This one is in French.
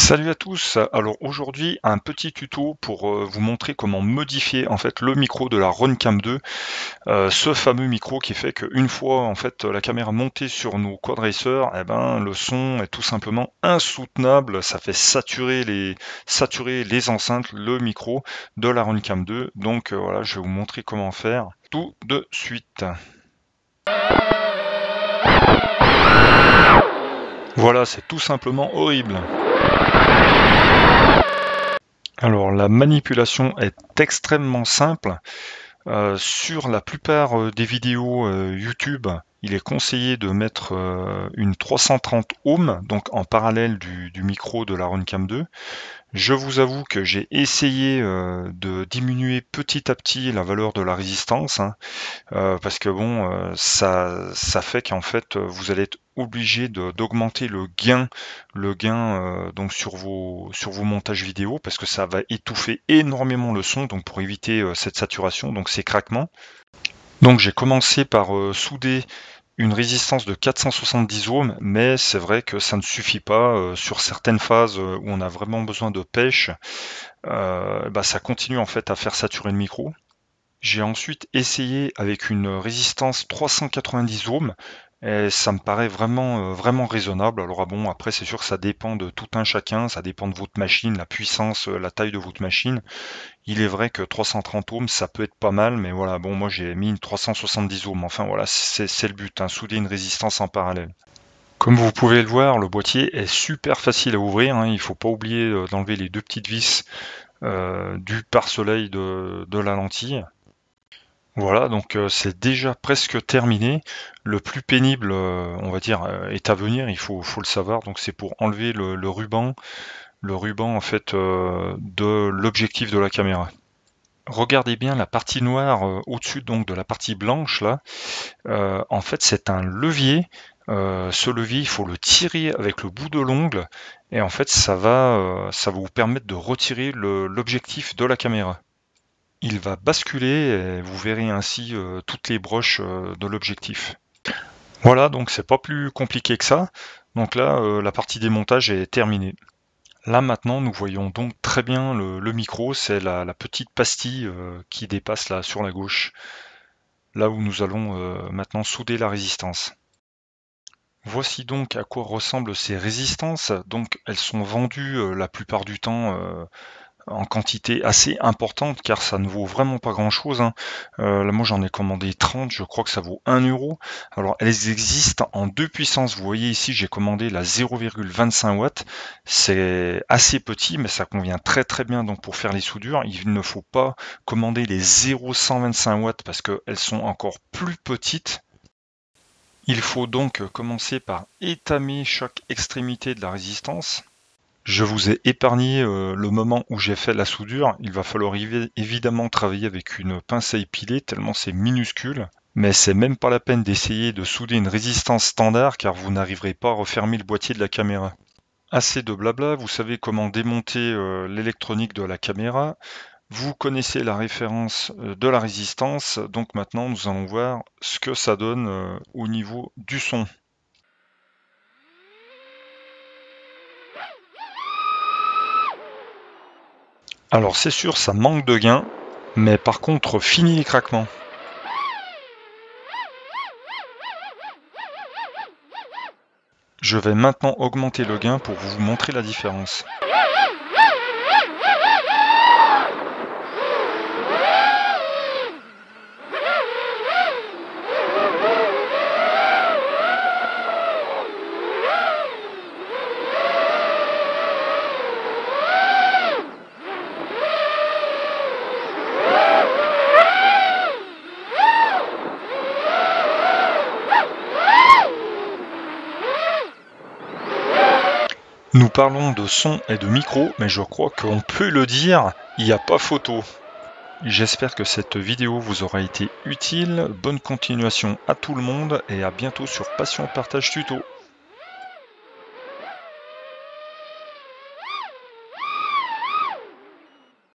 Salut à tous, alors aujourd'hui un petit tuto pour vous montrer comment modifier en fait le micro de la Runcam 2, ce fameux micro qui fait qu'une fois en fait la caméra montée sur nos quad racers, eh ben, le son est tout simplement insoutenable, ça fait saturer les enceintes, le micro de la Runcam 2, donc voilà, je vais vous montrer comment faire tout de suite. Voilà, c'est tout simplement horrible. Alors la manipulation est extrêmement simple. Sur la plupart des vidéos YouTube, il est conseillé de mettre une 330 ohms, donc en parallèle du micro de la Runcam 2. Je vous avoue que j'ai essayé de diminuer petit à petit la valeur de la résistance, hein, parce que bon, ça fait qu'en fait vous allez être obligé d'augmenter le gain donc sur vos montages vidéo, parce que ça va étouffer énormément le son, donc pour éviter cette saturation, donc ces craquements. Donc j'ai commencé par souder une résistance de 470 ohms, mais c'est vrai que ça ne suffit pas sur certaines phases où on a vraiment besoin de pêche. Ça continue en fait à faire saturer le micro. J'ai ensuite essayé avec une résistance 390 ohms et ça me paraît vraiment raisonnable. Alors bon, après c'est sûr que ça dépend de tout un chacun, ça dépend de votre machine, la puissance, la taille de votre machine. Il est vrai que 330 ohms ça peut être pas mal, mais voilà, bon, moi j'ai mis une 370 ohms. Enfin voilà, c'est le but, hein, souder une résistance en parallèle. Comme vous pouvez le voir, le boîtier est super facile à ouvrir, hein. Il ne faut pas oublier d'enlever les deux petites vis du pare-soleil de la lentille. Voilà, donc c'est déjà presque terminé. Le plus pénible, on va dire, est à venir, il faut le savoir. Donc c'est pour enlever le ruban en fait de l'objectif de la caméra. Regardez bien la partie noire au-dessus donc de la partie blanche là. En fait, c'est un levier. Ce levier, il faut le tirer avec le bout de l'ongle et en fait, ça va vous permettre de retirer l'objectif de la caméra. Il va basculer et vous verrez ainsi toutes les broches de l'objectif. Voilà, donc c'est pas plus compliqué que ça. Donc là, la partie démontage est terminée. Là maintenant, nous voyons donc très bien le micro, c'est la petite pastille qui dépasse là sur la gauche, là où nous allons maintenant souder la résistance. Voici donc à quoi ressemblent ces résistances. Donc elles sont vendues la plupart du temps en quantité assez importante, car ça ne vaut vraiment pas grand chose, hein. Là moi j'en ai commandé 30, je crois que ça vaut 1 euro. Alors elles existent en deux puissances, vous voyez ici j'ai commandé la 0,25 watts, c'est assez petit mais ça convient très bien donc pour faire les soudures. Il ne faut pas commander les 0,125 watts parce qu'elles sont encore plus petites. Il faut donc commencer par étamer chaque extrémité de la résistance. Je vous ai épargné le moment où j'ai fait la soudure. Il va falloir évidemment travailler avec une pince à épiler tellement c'est minuscule. Mais c'est même pas la peine d'essayer de souder une résistance standard car vous n'arriverez pas à refermer le boîtier de la caméra. Assez de blabla, vous savez comment démonter l'électronique de la caméra. Vous connaissez la référence de la résistance. Donc maintenant nous allons voir ce que ça donne au niveau du son. Alors c'est sûr, ça manque de gain, mais par contre, fini les craquements. Je vais maintenant augmenter le gain pour vous montrer la différence. Nous parlons de son et de micro, mais je crois qu'on peut le dire, il n'y a pas photo. J'espère que cette vidéo vous aura été utile. Bonne continuation à tout le monde et à bientôt sur Passion Partage Tuto.